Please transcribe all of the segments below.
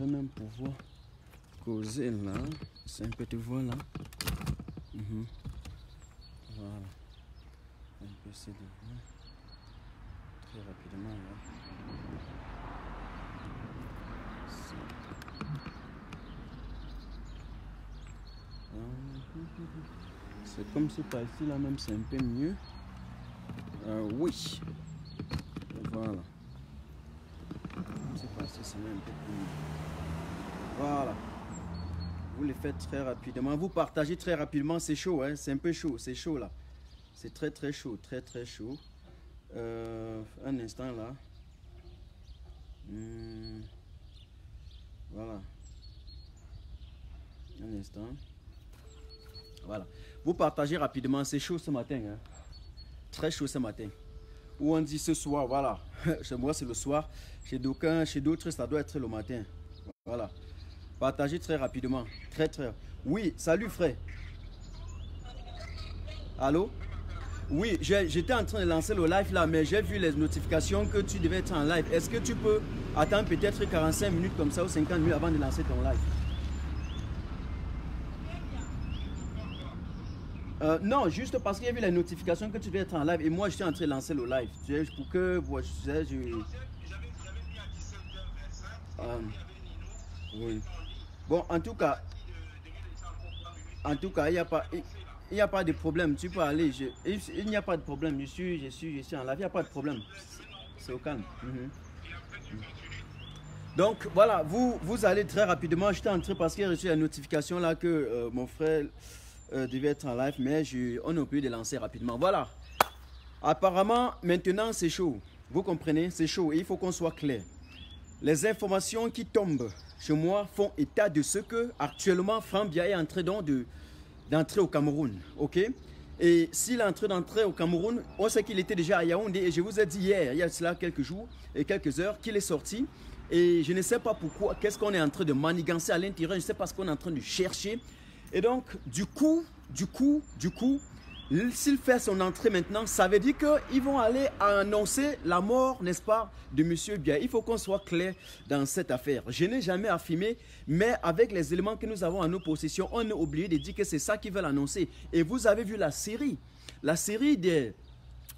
même pouvoir causer là. C'est un petit voilà. Voilà. Un peu c'est devant. Très rapidement là. C'est comme si par ici là même c'est un peu mieux. Oui. Voilà. C'est par ici c'est même un peu plus mieux. Voilà. Vous les faites très rapidement. Vous partagez très rapidement. C'est chaud, hein? C'est un peu chaud. C'est chaud là. C'est très très chaud. Très très chaud. Un instant là. Voilà. Un instant. Voilà. Vous partagez rapidement. C'est chaud ce matin. Hein? Très chaud ce matin. Ou on dit ce soir. Voilà. Chez moi c'est le soir. Chez d'aucuns, chez d'autres ça doit être le matin. Voilà. Partagez très rapidement. Très très. Oui. Salut frère. Allô? Oui. J'étais en train de lancer le live là. Mais j'ai vu les notifications que tu devais être en live. Est-ce que tu peux attendre peut-être 45 minutes comme ça ou 50 minutes avant de lancer ton live? Non, juste parce qu'il y a vu les notifications que tu devais être en live et moi je suis en train de lancer le live. Pour que je sais, oui. Bon, en tout cas, il n'y a pas de problème. Tu peux aller. Il n'y a pas de problème. Je suis en live. Il n'y a pas de problème. C'est au calme. Donc voilà, vous allez très rapidement. J'étais en train parce qu'il y a reçu la notification là que mon frère devait être en live, mais on a oublié de lancer rapidement. Voilà. Apparemment, maintenant c'est chaud. Vous comprenez? C'est chaud et il faut qu'on soit clair. Les informations qui tombent chez moi font état de ce que actuellement Franck Biya est en train d'entrer au Cameroun. Ok? Et s'il est en train d'entrer au Cameroun, on sait qu'il était déjà à Yaoundé et je vous ai dit hier, il y a cela quelques jours et quelques heures, qu'il est sorti. Et je ne sais pas pourquoi, qu'est-ce qu'on est en train de manigancer à l'intérieur, je ne sais pas ce qu'on est en train de chercher. Et donc, du coup, s'il fait son entrée maintenant, ça veut dire qu'ils vont aller annoncer la mort, n'est-ce pas, de M. Biya. Il faut qu'on soit clair dans cette affaire. Je n'ai jamais affirmé, mais avec les éléments que nous avons en nos possessions, on a oublié de dire que c'est ça qu'ils veulent annoncer. Et vous avez vu la série des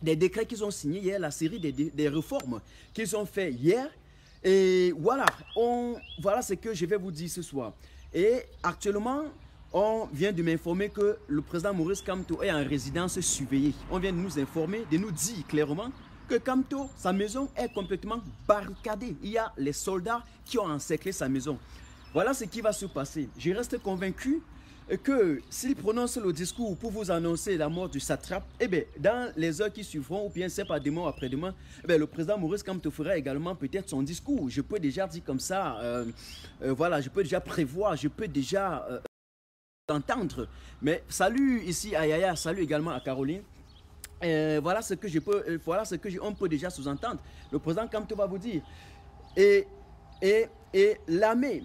décrets qu'ils ont signés hier, la série des réformes qu'ils ont fait hier. Et voilà, voilà ce que je vais vous dire ce soir. Et actuellement, on vient de m'informer que le président Maurice Kamto est en résidence surveillée. On vient de nous informer, de nous dire clairement que Kamto, sa maison est complètement barricadée. Il y a les soldats qui ont encerclé sa maison. Voilà ce qui va se passer. Je reste convaincu que s'il prononce le discours pour vous annoncer la mort du satrape, eh bien, dans les heures qui suivront, ou bien c'est pas demain ou après-demain, eh bien, le président Maurice Kamto fera également peut-être son discours. Je peux déjà dire comme ça, voilà, je peux déjà prévoir, je peux déjà entendre. Mais salut ici à Yaya, salut également à Caroline. Voilà ce que je peux, on peut déjà sous-entendre. Le président Kamto va vous dire. Et l'armée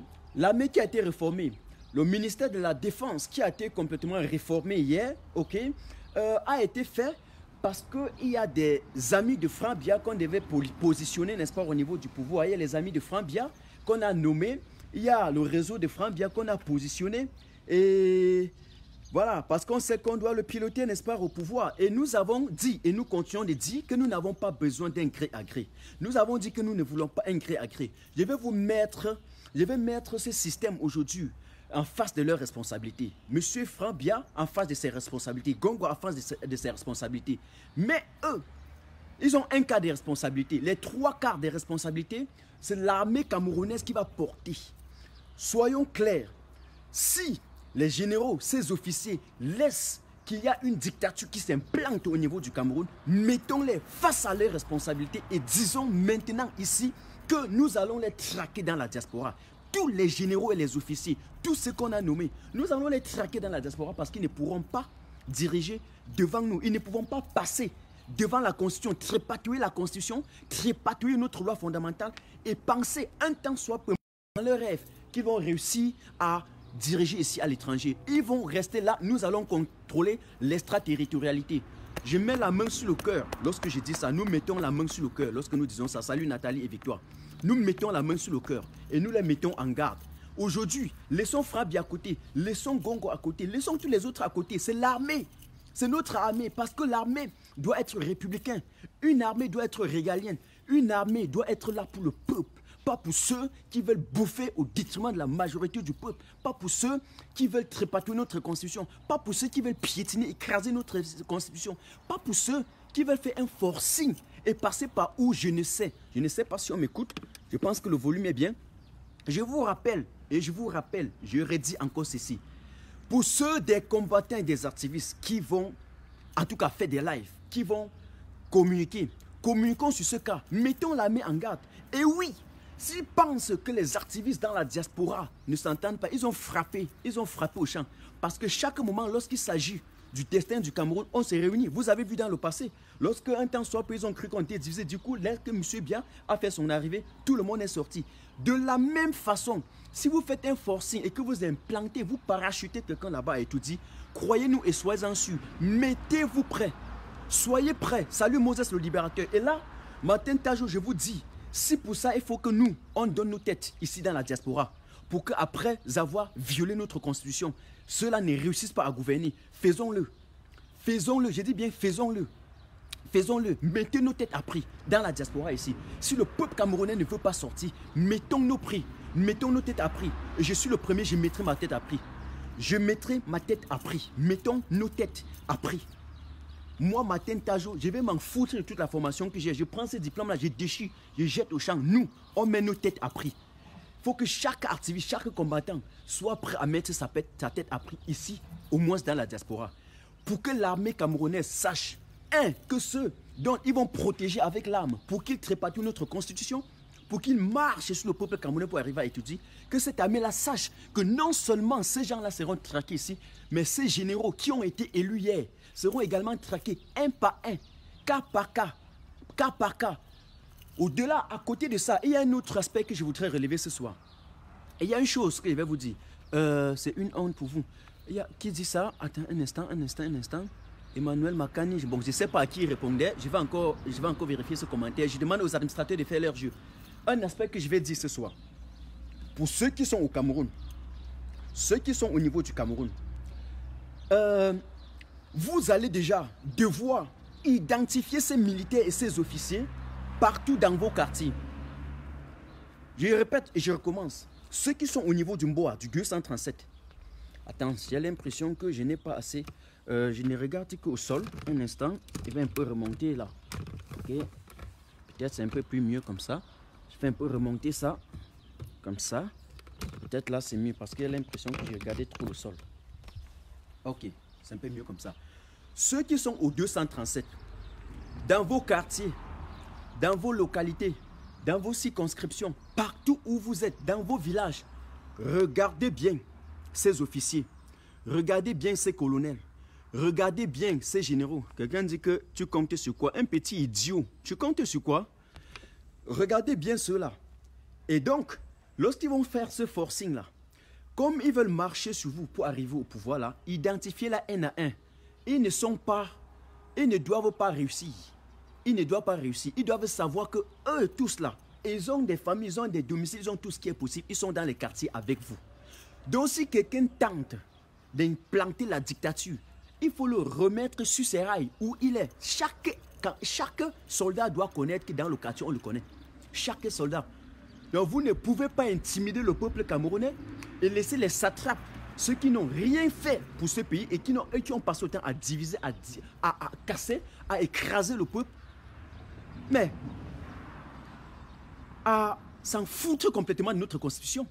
qui a été réformée, le ministère de la Défense qui a été complètement réformé hier, ok, a été fait parce qu'il y a des amis de Franck Biya qu'on devait positionner, n'est-ce pas, au niveau du pouvoir. Il y a les amis de Franck Biya qu'on a nommés. Il y a le réseau de Franck Biya qu'on a positionné. Et voilà, parce qu'on sait qu'on doit le piloter, n'est-ce pas, au pouvoir. Et nous avons dit, et nous continuons de dire que nous n'avons pas besoin d'un gré à gré. Nous avons dit que nous ne voulons pas un gré à gré. Je vais mettre ce système aujourd'hui en face de leurs responsabilités. Monsieur Franck Biya en face de ses responsabilités. Gongo en face de ses responsabilités. Mais eux, ils ont un quart des responsabilités. Les 3/4 des responsabilités, c'est l'armée camerounaise qui va porter. Soyons clairs. Si les généraux, ces officiers, laissent qu'il y a une dictature qui s'implante au niveau du Cameroun, mettons-les face à leurs responsabilités et disons maintenant ici que nous allons les traquer dans la diaspora. Tous les généraux et les officiers, tous ceux qu'on a nommés, nous allons les traquer dans la diaspora parce qu'ils ne pourront pas diriger devant nous. Ils ne pourront pas passer devant la Constitution, trépatouiller la Constitution, trépatouiller notre loi fondamentale et penser un temps soit peu dans leur rêve qu'ils vont réussir à diriger ici à l'étranger. Ils vont rester là. Nous allons contrôler l'extraterritorialité. Je mets la main sur le cœur lorsque je dis ça. Nous mettons la main sur le cœur lorsque nous disons ça. Salut Nathalie et Victoire. nous mettons la main sur le cœur et nous les mettons en garde. Aujourd'hui, laissons Frabi à côté, laissons Gongo à côté, laissons tous les autres à côté. C'est l'armée, c'est notre armée, parce que l'armée doit être républicaine. Une armée doit être régalienne. Une armée doit être là pour le peuple. Pas pour ceux qui veulent bouffer au détriment de la majorité du peuple. Pas pour ceux qui veulent trépatouiller notre constitution. Pas pour ceux qui veulent piétiner, écraser notre constitution. Pas pour ceux qui veulent faire un forcing et passer par où je ne sais. Je ne sais pas si on m'écoute. Je pense que le volume est bien. Je vous rappelle, je redis encore ceci. Pour ceux des combattants et des activistes qui vont, en tout cas faire des lives, qui vont communiquer, communiquons sur ce cas. Mettons la main en garde. Et oui, s'ils pensent que les activistes dans la diaspora ne s'entendent pas, ils ont frappé au champ. Parce que chaque moment, lorsqu'il s'agit du destin du Cameroun, on s'est réunis. Vous avez vu dans le passé, lorsque un temps soit pris, ils ont cru qu'on était divisé. Du coup, lorsque M. Biya a fait son arrivée, tout le monde est sorti. De la même façon, si vous faites un forcing et que vous implantez, vous parachutez quelqu'un là-bas et tout dit, croyez-nous et soyez-en sûrs, mettez-vous prêts. Soyez prêts. Salut Moses le libérateur. Et là, Martin Tajo, je vous dis, si pour ça, il faut que nous, on donne nos têtes ici dans la diaspora, pour qu'après avoir violé notre constitution, ceux-là ne réussissent pas à gouverner. Faisons-le. Faisons-le. Je dis bien faisons-le. Faisons-le. Mettez nos têtes à prix dans la diaspora ici. Si le peuple camerounais ne veut pas sortir, mettons nos prix. Mettons nos têtes à prix. Et je suis le premier, je mettrai ma tête à prix. Je mettrai ma tête à prix. Mettons nos têtes à prix. Moi, Martin Tajo, je vais m'en foutre de toute la formation que j'ai. Je prends ces diplômes-là, je déchire, je jette au champ. Nous, on met nos têtes à prix. Il faut que chaque activiste, chaque combattant soit prêt à mettre sa tête à prix ici, au moins dans la diaspora. Pour que l'armée camerounaise sache, que ceux dont ils vont protéger avec l'arme, pour qu'ils trépatouillent notre constitution, pour qu'ils marchent sur le peuple camerounais pour arriver à étudier, que cette armée-là sache que non seulement ces gens-là seront traqués ici, mais ces généraux qui ont été élus hier seront également traqués un par un, cas par cas. Au-delà, à côté de ça, il y a un autre aspect que je voudrais relever ce soir. Et il y a une chose que je vais vous dire. C'est une honte pour vous. Qui dit ça? Attends, un instant. Emmanuel Makani. Bon, je ne sais pas à qui il répondait. Je vais encore vérifier ce commentaire. Je demande aux administrateurs de faire leur jeu. Un aspect que je vais dire ce soir. Pour ceux qui sont au Cameroun, ceux qui sont au niveau du Cameroun, vous allez déjà devoir identifier ces militaires et ces officiers partout dans vos quartiers. Je répète et je recommence. Ceux qui sont au niveau du Mboa, du 237. Attends, j'ai l'impression que je n'ai pas assez. Je ne regarde qu'au sol. Un instant, je vais un peu remonter là. Ok. Peut-être c'est un peu plus mieux comme ça. Je vais un peu remonter ça. Comme ça. Peut-être là c'est mieux parce que j'ai l'impression que j'ai regardé trop le sol. Ok, c'est un peu mieux comme ça. Ceux qui sont au 237, dans vos quartiers, dans vos localités, dans vos circonscriptions, partout où vous êtes, dans vos villages, regardez bien ces officiers, regardez bien ces colonels, regardez bien ces généraux. Quelqu'un dit que tu comptes sur quoi? Un petit idiot. Tu comptes sur quoi? Regardez bien ceux-là. Et donc, lorsqu'ils vont faire ce forcing-là, comme ils veulent marcher sur vous pour arriver au pouvoir là, identifiez-la un à un. Ils ne doivent pas réussir. Ils ne doivent pas réussir. Ils doivent savoir que eux tous là, ils ont des familles, ils ont des domiciles, ils ont tout ce qui est possible. Ils sont dans les quartiers avec vous. Donc si quelqu'un tente d'implanter la dictature, il faut le remettre sur ses rails où il est. Chaque soldat doit connaître que dans le quartier on le connaît. Chaque soldat. Donc vous ne pouvez pas intimider le peuple camerounais et laisser les satrapes, ceux qui n'ont rien fait pour ce pays et qui ont passé le temps à diviser, à casser, à écraser le peuple, mais à s'en foutre complètement de notre constitution.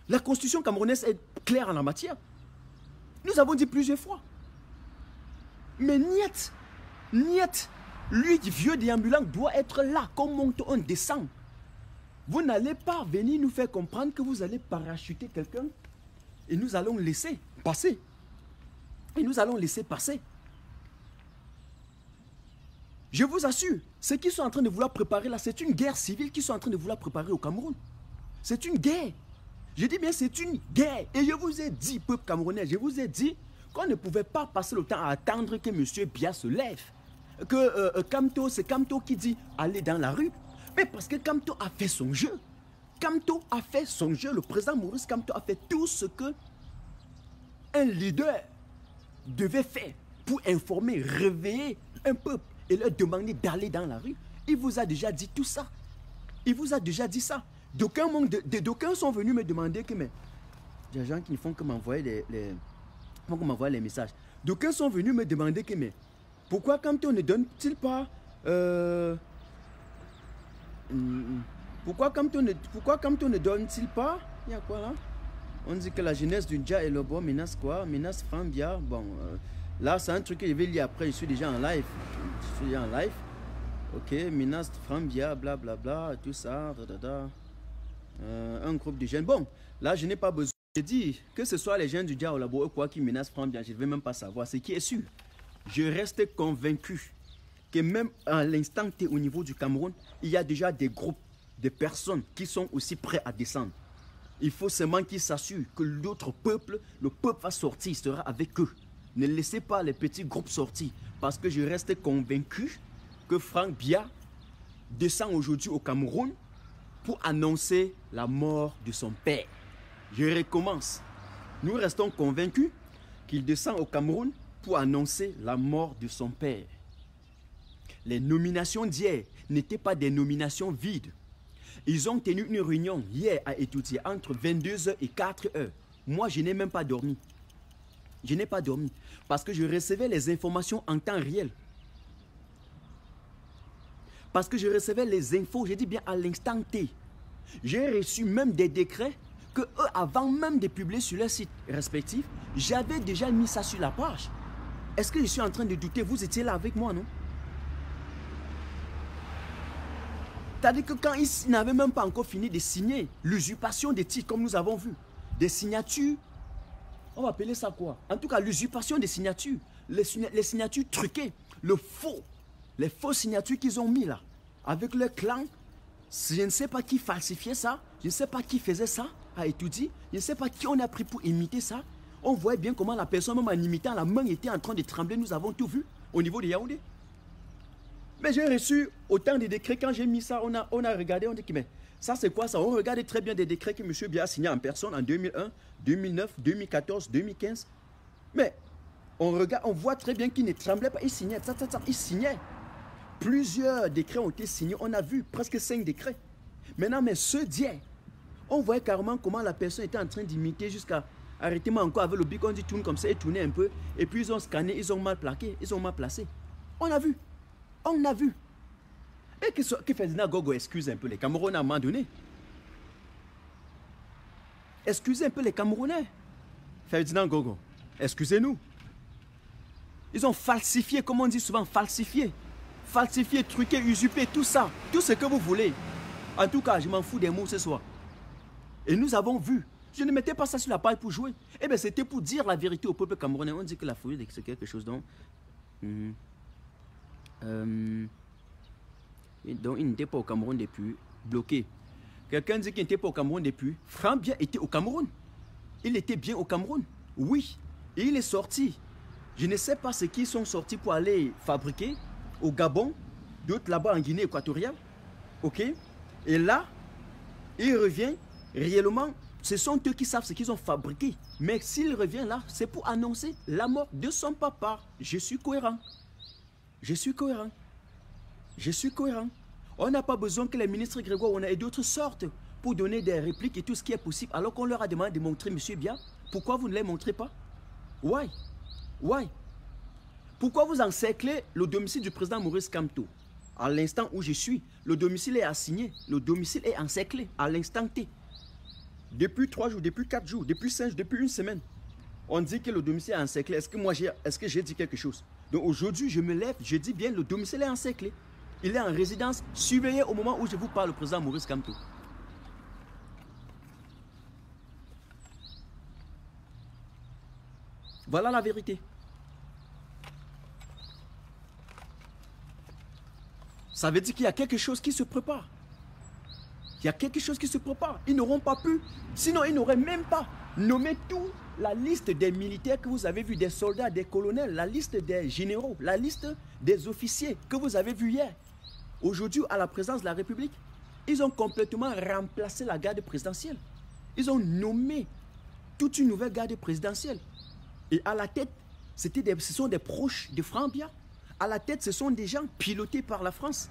La constitution camerounaise est claire en la matière. Nous avons dit plusieurs fois. Mais niet, lui, vieux déambulant, doit être là, qu'on monte, on descend. Vous n'allez pas venir nous faire comprendre que vous allez parachuter quelqu'un et nous allons laisser passer. Et nous allons laisser passer. Je vous assure, ce qu'ils sont en train de vouloir préparer là, c'est une guerre civile qu'ils sont en train de vouloir préparer au Cameroun. C'est une guerre. Je dis bien, c'est une guerre. Et je vous ai dit, peuple camerounais, je vous ai dit qu'on ne pouvait pas passer le temps à attendre que M. Biya se lève. Que c'est Kamto qui dit, allez dans la rue. Mais parce que Kamto a fait son jeu. Kamto a fait son jeu. Le président Maurice Kamto a fait tout ce que un leader devait faire pour informer, réveiller un peuple et leur demander d'aller dans la rue. Il vous a déjà dit tout ça. Il vous a déjà dit ça. D'aucuns sont venus me demander que, mais il y a des gens qui ne font que m'envoyer les messages. D'aucuns sont venus me demander que, mais pourquoi Kamto ne donne-t-il pas pourquoi Kamto ne donne-t-il pas? Il y a quoi là? On dit que la jeunesse du Dja et le bois menace quoi? Menace Fambia. Bon, là c'est un truc que je vais lire après. Je suis déjà en live. Ok, menace Fambia, blablabla, tout ça. Un groupe de jeunes. Bon, là je n'ai pas besoin. Je dis que ce soit les jeunes du Dja ou la bois quoi qui menacent Fambia, je ne vais même pas savoir. Ce qui est sûr, je reste convaincu que même à l'instant T au niveau du Cameroun, il y a déjà des groupes de personnes qui sont aussi prêts à descendre. Il faut seulement qu'ils s'assurent que l'autre peuple, le peuple va sortir, il sera avec eux. Ne laissez pas les petits groupes sortir, parce que je reste convaincu que Frank Biya descend aujourd'hui au Cameroun pour annoncer la mort de son père. Je recommence. Nous restons convaincus qu'il descend au Cameroun pour annoncer la mort de son père. Les nominations d'hier n'étaient pas des nominations vides. Ils ont tenu une réunion hier à Étoudier entre 22h et 4h. Moi, je n'ai même pas dormi. Je n'ai pas dormi parce que je recevais les informations en temps réel. Parce que je recevais les infos, je dis bien à l'instant T. J'ai reçu même des décrets que eux, avant même de publier sur leur site respectif, j'avais déjà mis ça sur la page. Est-ce que je suis en train de douter? Vous étiez là avec moi, non? C'est-à-dire que quand ils n'avaient même pas encore fini de signer l'usurpation des titres, comme nous avons vu, des signatures, on va appeler ça quoi? En tout cas, l'usurpation des signatures, les signatures truquées, les fausses signatures qu'ils ont mis là, avec leur clan. Je ne sais pas qui falsifiait ça, je ne sais pas qui faisait ça à étudier, je ne sais pas qui on a pris pour imiter ça. On voyait bien comment la personne, même en imitant, la main était en train de trembler, nous avons tout vu au niveau de Yaoundé. Mais j'ai reçu autant de décrets, quand j'ai mis ça, on a regardé, on dit que mais ça c'est quoi ça? On regardait très bien des décrets que M. Biya a signés en personne en 2001, 2009, 2014, 2015. Mais on voit très bien qu'il ne tremblait pas, il signait, il signait. Plusieurs décrets ont été signés, on a vu presque 5 décrets. Maintenant, mais ceux d'hier, on voyait carrément comment la personne était en train d'imiter jusqu'à arrêter-moi encore avec le bic, on dit tourne comme ça, et tourner un peu. Et puis ils ont scanné, ils ont mal plaqué, ils ont mal placé. On a vu. On a vu. Et que Ferdinand Gogo excuse un peu les Camerounais à un moment donné. Excusez un peu les Camerounais. Ferdinand Gogo, excusez-nous. Ils ont falsifié, comme on dit souvent, falsifié. Falsifié, truqué, usurpé, tout ça. Tout ce que vous voulez. En tout cas, je m'en fous des mots ce soir. Et nous avons vu. Je ne mettais pas ça sur la paille pour jouer. Eh bien, c'était pour dire la vérité au peuple camerounais. On dit que la folie, c'est quelque chose donc... donc il n'était pas au Cameroun depuis, bloqué. Quelqu'un dit qu'il n'était pas au Cameroun depuis. Frank Biya était au Cameroun. Il était bien au Cameroun. Oui. Et il est sorti. Je ne sais pas ce qu'ils sont sortis pour aller fabriquer au Gabon, d'autres là-bas en Guinée équatoriale. Ok. Et là, il revient réellement. Ce sont eux qui savent ce qu'ils ont fabriqué. Mais s'il revient là, c'est pour annoncer la mort de son papa. Je suis cohérent. Je suis cohérent. Je suis cohérent. On n'a pas besoin que les ministres Grégoire et d'autres sortent pour donner des répliques et tout ce qui est possible, alors qu'on leur a demandé de montrer M. Biya. Pourquoi vous ne les montrez pas? Why? Why? Pourquoi vous encerclez le domicile du président Maurice Kamto? À l'instant où je suis, le domicile est assigné, le domicile est encerclé à l'instant T. Depuis 3 jours, depuis 4 jours, depuis 5 jours, depuis une semaine, on dit que le domicile est encerclé. Est-ce que j'ai dit quelque chose? Donc aujourd'hui, je me lève, je dis bien, le domicile est encerclé. Il est en résidence surveillée au moment où je vous parle, le président Maurice Kamto. Voilà la vérité. Ça veut dire qu'il y a quelque chose qui se prépare. Il y a quelque chose qui se prépare. Ils n'auront pas pu, sinon ils n'auraient même pas nommé toute la liste des militaires que vous avez vu, des soldats, des colonels, la liste des généraux, la liste des officiers que vous avez vu hier. Aujourd'hui, à la présidence de la République, ils ont complètement remplacé la garde présidentielle. Ils ont nommé toute une nouvelle garde présidentielle. Et à la tête, ce sont des proches de Franck Biya. À la tête, ce sont des gens pilotés par la France.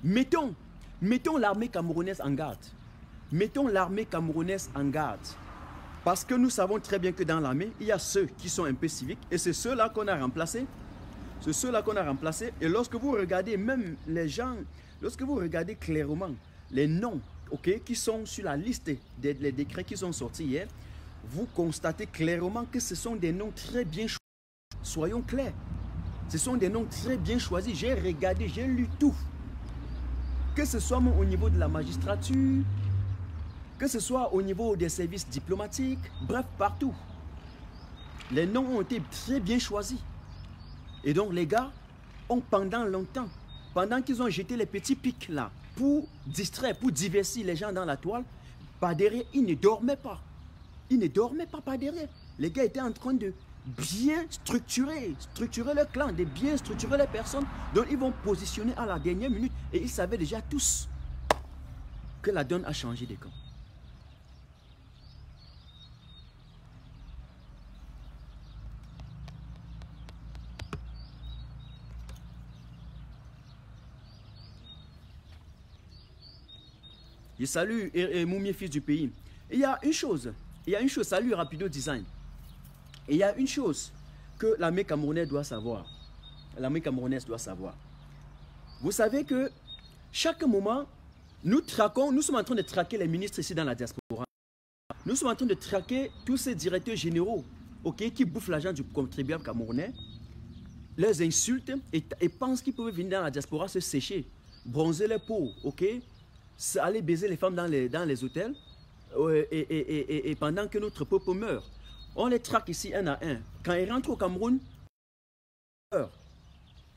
Mettons l'armée camerounaise en garde. Mettons l'armée camerounaise en garde. Parce que nous savons très bien que dans l'armée, il y a ceux qui sont un peu civiques. Et c'est ceux-là qu'on a remplacés. C'est ceux-là qu'on a remplacés. Et lorsque vous regardez même les gens, lorsque vous regardez clairement les noms, okay, qui sont sur la liste des décrets qui sont sortis hier, vous constatez clairement que ce sont des noms très bien choisis. Soyons clairs. Ce sont des noms très bien choisis. J'ai regardé, j'ai lu tout. Que ce soit au niveau de la magistrature, que ce soit au niveau des services diplomatiques, bref, partout. Les noms ont été très bien choisis. Et donc les gars ont pendant longtemps, pendant qu'ils ont jeté les petits pics là, pour distraire, pour divertir les gens dans la toile, par derrière, ils ne dormaient pas. Ils ne dormaient pas par derrière. Les gars étaient en train de bien structurer leur clan, de bien structurer les personnes dont ils vont positionner à la dernière minute. Et ils savaient déjà tous que la donne a changé de camp. Je salue Moumi, fils du pays. Il y a une chose, salut Rapido Design. Et il y a une chose que l'armée camerounaise doit savoir. L'armée camerounaise doit savoir. Vous savez que chaque moment, nous sommes en train de traquer les ministres ici dans la diaspora. Nous sommes en train de traquer tous ces directeurs généraux, okay, qui bouffent l'argent du contribuable camerounais, les insultent et pensent qu'ils peuvent venir dans la diaspora se sécher, bronzer les peaux, ok, aller baiser les femmes dans les hôtels et pendant que notre peuple meurt. On les traque ici un à un. Quand ils rentrent au Cameroun,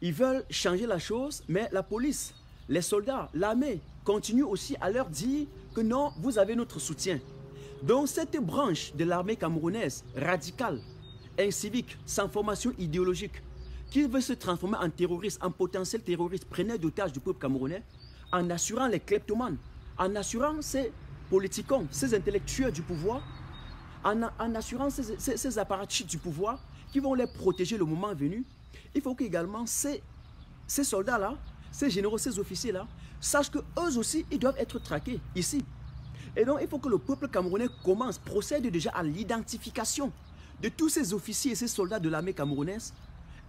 ils veulent changer la chose, mais la police, les soldats, l'armée continuent aussi à leur dire que non, vous avez notre soutien. Donc cette branche de l'armée camerounaise, radicale, incivique, sans formation idéologique, qui veut se transformer en terroriste, en potentiel terroriste, preneur d'otages du peuple camerounais, en assurant les kleptomanes, en assurant ces politiciens, ces intellectuels du pouvoir, en assurant ces apparatchiks du pouvoir qui vont les protéger le moment venu. Il faut qu'également ces soldats-là, ces généraux, ces officiers-là, sachent qu'eux aussi, ils doivent être traqués ici. Et donc, il faut que le peuple camerounais procède déjà à l'identification de tous ces officiers et ces soldats de l'armée camerounaise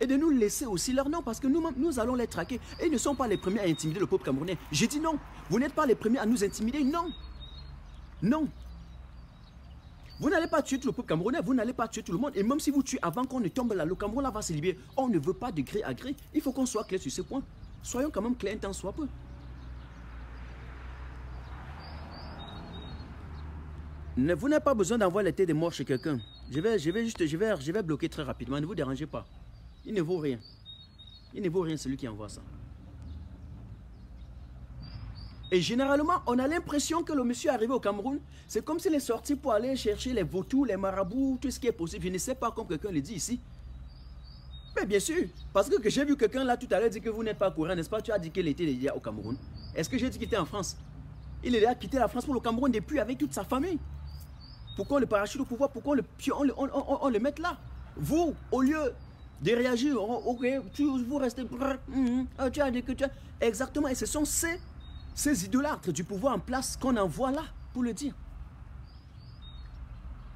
et de nous laisser aussi leur nom parce que nous allons les traquer. Et ils ne sont pas les premiers à intimider le peuple camerounais. J'ai dit non. Vous n'êtes pas les premiers à nous intimider. Non. Non. Vous n'allez pas tuer tout le peuple camerounais. Vous n'allez pas tuer tout le monde. Et même si vous tuez avant qu'on ne tombe là, le Cameroun là va se libérer. On ne veut pas de gré à gré. Il faut qu'on soit clair sur ce point. Soyons quand même clairs un temps soit peu. Vous n'avez pas besoin d'envoyer les têtes de mort chez quelqu'un. Je vais bloquer très rapidement. Ne vous dérangez pas. Il ne vaut rien. Il ne vaut rien celui qui envoie ça. Et généralement, on a l'impression que le monsieur est arrivé au Cameroun, c'est comme s'il est sorti pour aller chercher les vautours, les marabouts, tout ce qui est possible. Je ne sais pas comme quelqu'un le dit ici. Mais bien sûr, parce que j'ai vu quelqu'un là tout à l'heure dire que vous n'êtes pas courant, n'est-ce pas? Tu as dit qu'il était déjà au Cameroun. Est-ce que j'ai dit qu'il était en France? Il est déjà quitté la France pour le Cameroun depuis avec toute sa famille. Pourquoi on le parachute au pouvoir? Pourquoi on le met là? Vous, au lieu de réagir, ok, vous restez, tu as dit que tu as... Exactement, et ce sont ces idolâtres du pouvoir en place qu'on envoie là pour le dire.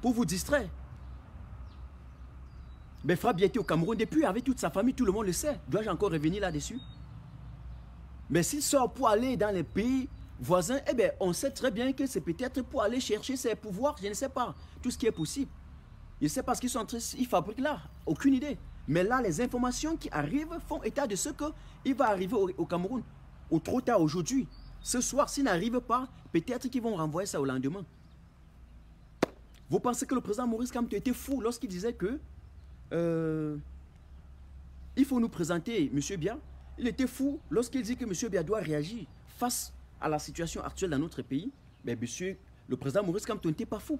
Pour vous distraire. Mais Frabia était au Cameroun depuis avec toute sa famille, tout le monde le sait. Dois-je encore revenir là-dessus? Mais s'il sort pour aller dans les pays voisins, eh bien, on sait très bien que c'est peut-être pour aller chercher ses pouvoirs, je ne sais pas, tout ce qui est possible. Je ne sais pas ce qu'ils sont en train, ils fabriquent là, aucune idée. Mais là, les informations qui arrivent font état de ce qu'il va arriver au Cameroun, ou trop tard aujourd'hui. Ce soir, s'il n'arrive pas, peut-être qu'ils vont renvoyer ça au lendemain. Vous pensez que le président Maurice Kamto était fou lorsqu'il disait que il faut nous présenter M. Biya? Il était fou lorsqu'il dit que M. Biya doit réagir face à la situation actuelle dans notre pays. Mais monsieur, le président Maurice Kamto n'était pas fou.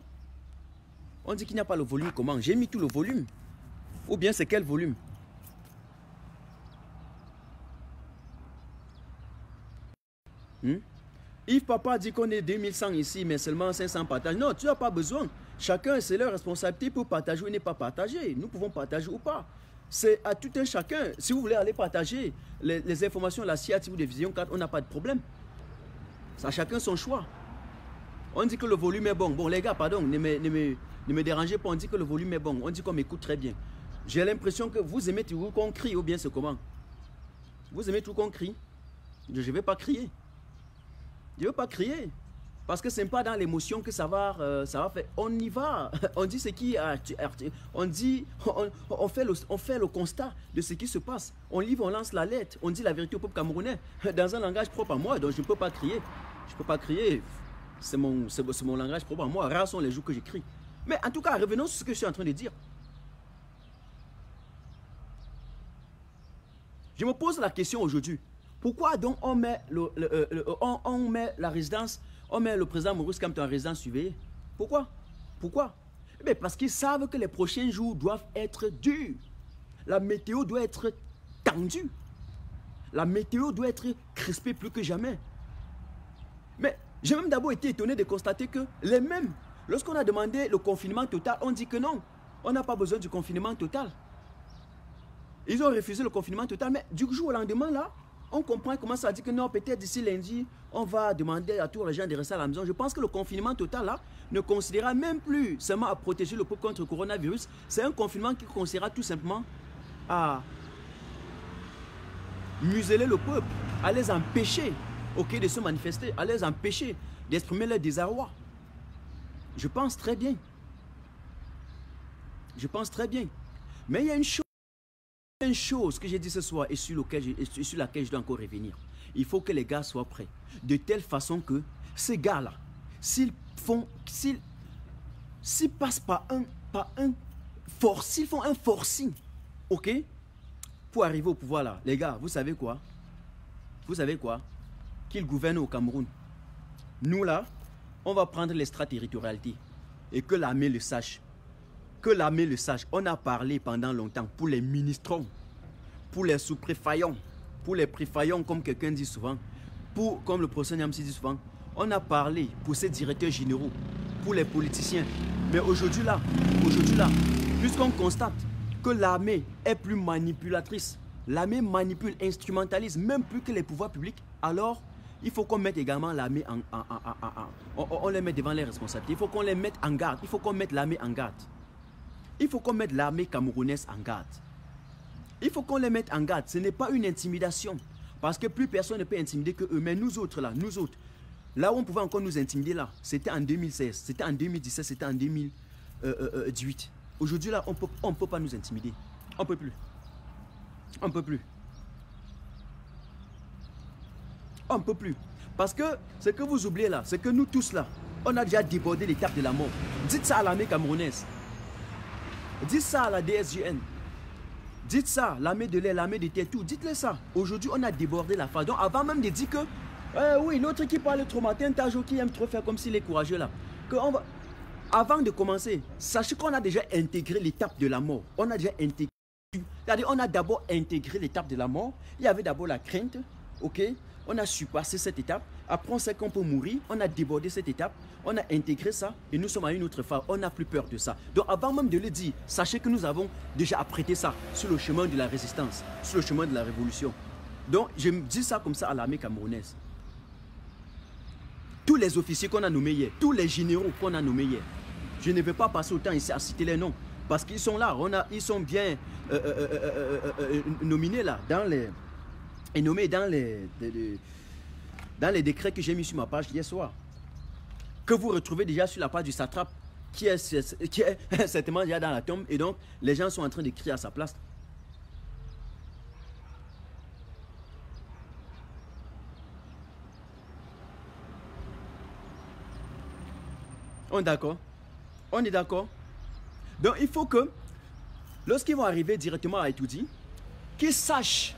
On dit qu'il n'y a pas le volume. Comment? J'ai mis tout le volume. Ou bien c'est quel volume? Yves Papa dit qu'on est 2100 ici, mais seulement 500 partagent. Non, tu n'as pas besoin. Chacun, c'est leur responsabilité pour partager ou ne pas partager. Nous pouvons partager ou pas. C'est à tout un chacun. Si vous voulez aller partager les informations, la CIAT ou des Vision 4, on n'a pas de problème. C'est à chacun son choix. On dit que le volume est bon. Bon, les gars, pardon, ne me dérangez pas. On dit que le volume est bon. On dit qu'on m'écoute très bien. J'ai l'impression que vous aimez tout qu'on crie ou bien c'est comment? Vous aimez tout qu'on crie? Je ne vais pas crier. Je ne veux pas crier. Parce que ce n'est pas dans l'émotion que ça va faire. On y va. On dit ce qui... On fait le constat de ce qui se passe. On livre, on lance la lettre. On dit la vérité au peuple camerounais. Dans un langage propre à moi. Donc je ne peux pas crier. Je ne peux pas crier. C'est mon langage propre à moi. Rares sont les jours que j'écris. Mais en tout cas, revenons sur ce que je suis en train de dire. Je me pose la question aujourd'hui. Pourquoi donc on met, on met la résidence, on met le président Maurice Kamto en résidence surveillée? Pourquoi? Pourquoi? Eh parce qu'ils savent que les prochains jours doivent être durs. La météo doit être tendue. La météo doit être crispée plus que jamais. Mais j'ai même d'abord été étonné de constater que les mêmes, lorsqu'on a demandé le confinement total, on dit que non, on n'a pas besoin du confinement total. Ils ont refusé le confinement total, mais du jour au lendemain, là, on comprend comment ça dit que non, peut-être d'ici lundi, on va demander à tous les gens de rester à la maison. Je pense que le confinement total, là, ne considérera même plus seulement à protéger le peuple contre le coronavirus. C'est un confinement qui considérera tout simplement à museler le peuple, à les empêcher, de se manifester, à les empêcher d'exprimer leur désarroi. Je pense très bien. Je pense très bien. Mais il y a une chose que j'ai dit ce soir et sur laquelle je dois encore revenir. Il faut que les gars soient prêts. De telle façon que ces gars-là, s'ils passent s'ils font un forcing, pour arriver au pouvoir là, les gars, vous savez quoi? Vous savez quoi? Qu'ils gouvernent au Cameroun. Nous là, on va prendre l'extraterritorialité et que l'armée le sache. Que l'armée le sache. On a parlé pendant longtemps pour les ministrons, pour les sous-préfaillants, pour les préfaillants comme quelqu'un dit souvent, comme le professeur Niamsi dit souvent. On a parlé pour ces directeurs généraux, pour les politiciens. Mais aujourd'hui là, puisqu'on constate que l'armée est plus manipulatrice, l'armée manipule, instrumentalise même plus que les pouvoirs publics, alors il faut qu'on mette également l'armée on les met devant les responsabilités. Il faut qu'on les mette en garde. Il faut qu'on mette l'armée en garde. Il faut qu'on mette l'armée camerounaise en garde. Il faut qu'on les mette en garde. Ce n'est pas une intimidation. Parce que plus personne ne peut intimider que eux. Mais nous autres, là où on pouvait encore nous intimider, là, c'était en 2016, c'était en 2017, c'était en 2018. Aujourd'hui, là, on ne peut pas nous intimider. On ne peut plus. On ne peut plus. On ne peut plus. Parce que ce que vous oubliez là, c'est que nous tous là, on a déjà débordé l'étape de la mort. Dites ça à l'armée camerounaise. Dites ça à la DSGN. Dites ça, l'armée de l'air, l'armée de terre, tout. Dites-le ça. Aujourd'hui, on a débordé la phase. Donc, avant même de dire que, oui, l'autre qui parle trop matin, Tajo qui aime trop faire comme s'il est courageux là. Avant de commencer, sachez qu'on a déjà intégré l'étape de la mort. On a déjà intégré. C'est-à-dire, on a d'abord intégré l'étape de la mort. Il y avait d'abord la crainte, on a surpassé cette étape. Après, on sait qu'on peut mourir. On a débordé cette étape. On a intégré ça. Et nous sommes à une autre phase. On n'a plus peur de ça. Donc, avant même de le dire, sachez que nous avons déjà apprêté ça sur le chemin de la résistance, sur le chemin de la révolution. Donc, je me dis ça comme ça à l'armée camerounaise. Tous les officiers qu'on a nommés hier, tous les généraux qu'on a nommés hier, je ne vais pas passer autant ici à citer les noms. Parce qu'ils sont là. Ils sont bien nominés là, et nommés dans les décrets que j'ai mis sur ma page hier soir. Que vous retrouvez déjà sur la page du satrape, qui est certainement déjà dans la tombe. Et donc, les gens sont en train de crier à sa place. On est d'accord? On est d'accord? Donc, il faut que, lorsqu'ils vont arriver directement à Etoudi, qu'ils sachent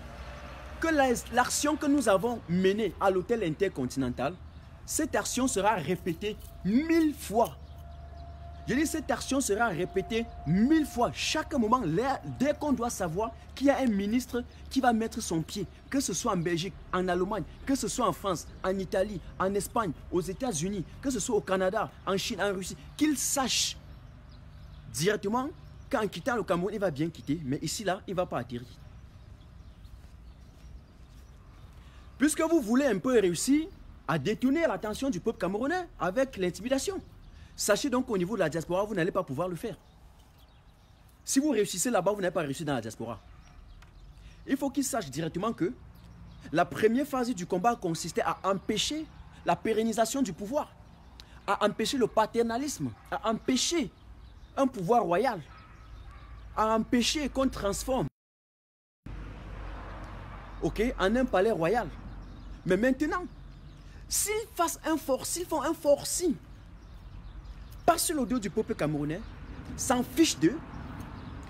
que l'action que nous avons menée à l'hôtel intercontinental, cette action sera répétée 1000 fois. Je dis, cette action sera répétée 1000 fois. Chaque moment, dès qu'on doit savoir qu'il y a un ministre qui va mettre son pied, que ce soit en Belgique, en Allemagne, que ce soit en France, en Italie, en Espagne, aux États-Unis, que ce soit au Canada, en Chine, en Russie, qu'il sache directement qu'en quittant le Cameroun, il va bien quitter, mais ici, là, il ne va pas atterrir. Puisque vous voulez un peu réussir à détourner l'attention du peuple camerounais avec l'intimidation, sachez donc qu'au niveau de la diaspora, vous n'allez pas pouvoir le faire. Si vous réussissez là-bas, vous n'avez pas réussi dans la diaspora. Il faut qu'ils sachent directement que la première phase du combat consistait à empêcher la pérennisation du pouvoir, à empêcher le paternalisme, à empêcher un pouvoir royal, à empêcher qu'on transforme en un palais royal. Mais maintenant, s'ils font un forcing, pas sur le dos du peuple camerounais, s'en fiche d'eux,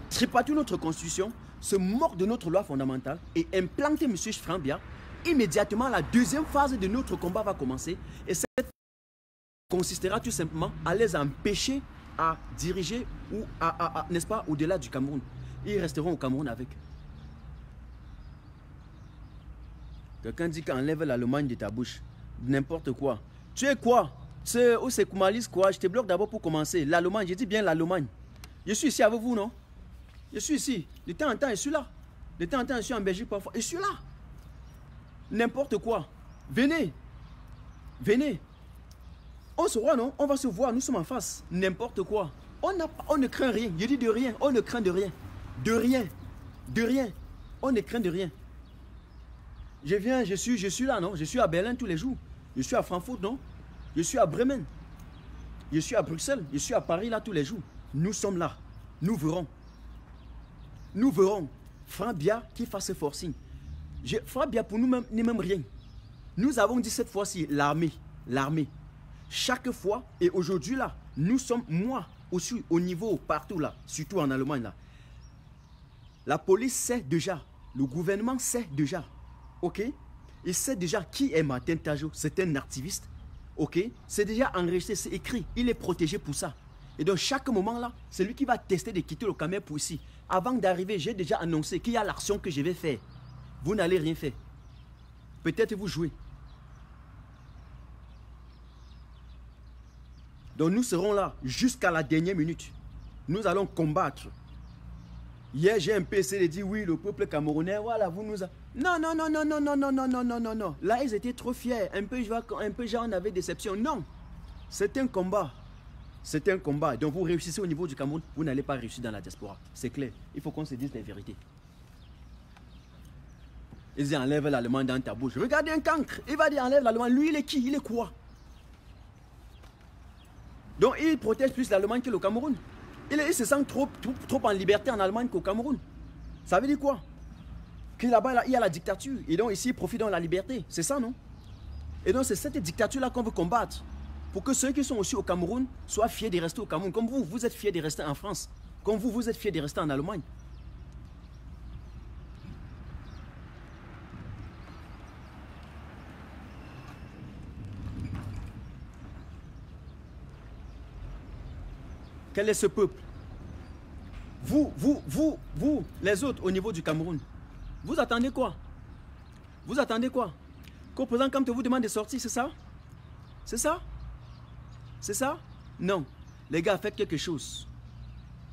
tripatouille notre constitution, se moque de notre loi fondamentale et implanter M. Franck Biya, immédiatement la deuxième phase de notre combat va commencer. Et cette consistera tout simplement à les empêcher à diriger ou n'est-ce pas, au-delà du Cameroun. Ils resteront au Cameroun avec. Quelqu'un dit qu'enlève l'Allemagne de ta bouche. N'importe quoi. Tu es quoi? C'est Koumalis quoi? Je te bloque d'abord pour commencer. L'Allemagne, je dis bien l'Allemagne. Je suis ici avec vous, non? Je suis ici. De temps en temps, je suis là. De temps en temps, je suis en Belgique parfois. Je suis là. N'importe quoi. Venez. Venez. On se voit, non? On va se voir. Nous sommes en face. N'importe quoi. On ne craint rien. Je dis de rien. On ne craint de rien. De rien. De rien. On ne craint de rien. Je viens, je suis là, non? Je suis à Berlin tous les jours. Je suis à Francfort, non? Je suis à Bremen. Je suis à Bruxelles. Je suis à Paris, là, tous les jours. Nous sommes là. Nous verrons. Nous verrons. Franck Biya qui fasse ce forcing. Franck Biya, pour nous-mêmes, n'est même rien. Nous avons dit cette fois-ci, l'armée. L'armée. Chaque fois, et aujourd'hui, là, nous sommes, moi, aussi, au niveau, partout, là, surtout en Allemagne, là. La police sait déjà. Le gouvernement sait déjà. Ok, il sait déjà qui est Martin Tajo, c'est un activiste. Ok, c'est déjà enregistré, c'est écrit, il est protégé pour ça. Et donc chaque moment là, c'est lui qui va tester de quitter le Cameroun pour ici. Avant d'arriver, j'ai déjà annoncé qu'il y a l'action que je vais faire. Vous n'allez rien faire. Peut-être vous jouez. Donc nous serons là jusqu'à la dernière minute. Nous allons combattre. Hier, j'ai un peu essayé de dire oui, le peuple camerounais, voilà, vous nous... Non. Là, ils étaient trop fiers. Un peu genre, on avait déception. Non. C'est un combat. C'est un combat. Donc, vous réussissez au niveau du Cameroun, vous n'allez pas réussir dans la diaspora. C'est clair. Il faut qu'on se dise les vérités. Ils disent enlève l'allemand dans ta bouche. Regardez un cancre. Il va dire enlève l'allemand. Lui, il est qui? Il est quoi? Donc, il protège plus l'Allemagne que le Cameroun. Il se sent trop en liberté en Allemagne qu'au Cameroun. Ça veut dire quoi? Que là-bas, il y a la dictature. Et donc ici, ils profitent de la liberté. C'est ça, non? Et donc c'est cette dictature-là qu'on veut combattre. Pour que ceux qui sont aussi au Cameroun soient fiers de rester au Cameroun. Comme vous, vous êtes fiers de rester en France. Comme vous, vous êtes fiers de rester en Allemagne. Quel est ce peuple? Vous, les autres, au niveau du Cameroun, vous attendez quoi? Vous attendez quoi? Qu'au président Kamte vous demande de sortir, c'est ça? C'est ça? C'est ça? Non. Les gars, faites quelque chose.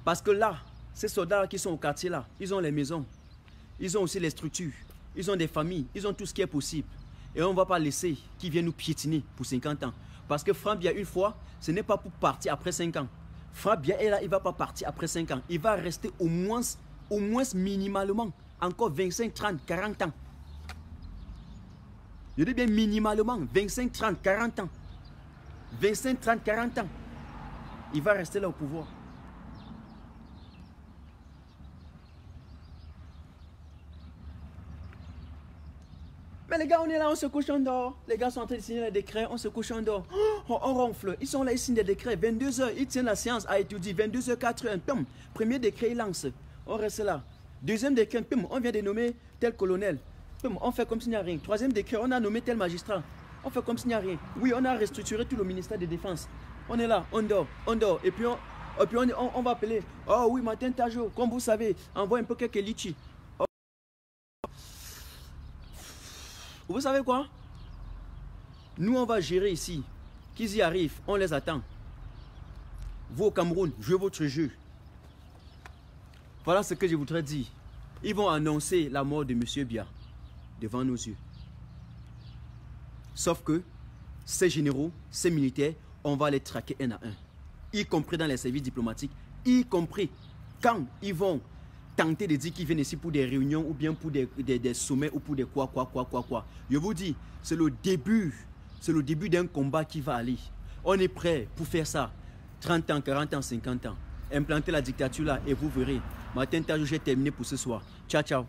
Parce que là, ces soldats qui sont au quartier là, ils ont les maisons. Ils ont aussi les structures. Ils ont des familles. Ils ont tout ce qui est possible. Et on ne va pas laisser qu'ils viennent nous piétiner pour 50 ans. Parce que Franck Biya, une fois, ce n'est pas pour partir après 5 ans. Franck Biya est là, il ne va pas partir après 5 ans. Il va rester au moins minimalement, encore 25, 30, 40 ans. Je dis bien minimalement, 25, 30, 40 ans. 25, 30, 40 ans. Il va rester là au pouvoir. Mais les gars, on est là, on se couche en dehors. Les gars sont en train de signer les décrets, on se couche en dehors. Oh, on ronfle. Ils sont là, ils signent des décrets. 22h, ils tiennent la séance à étudier. 22h, 4h, pum. Premier décret, ils lancent. On reste là. Deuxième décret, pum, on vient de nommer tel colonel. Pum, on fait comme s'il n'y a rien. Troisième décret, on a nommé tel magistrat. On fait comme s'il n'y a rien. Oui, on a restructuré tout le ministère de Défense. on est là, on dort. Et puis on va appeler. Oh oui, Martin Tajo, comme vous savez, envoie un peu quelques litchis. Oh. Vous savez quoi? Nous, on va gérer ici. Qu'ils y arrivent, on les attend. Vous au Cameroun, jouez votre jeu. Voilà ce que je voudrais dire. Ils vont annoncer la mort de M. Biya devant nos yeux. Sauf que ces généraux, ces militaires, on va les traquer un à un. Y compris dans les services diplomatiques, y compris quand ils vont tenter de dire qu'ils viennent ici pour des réunions ou bien pour des sommets ou pour des quoi. Je vous dis, c'est le début d'un combat qui va aller. On est prêt pour faire ça. 30 ans, 40 ans, 50 ans. Implanter la dictature là et vous verrez. Martin Tajo, j'ai terminé pour ce soir. Ciao, ciao.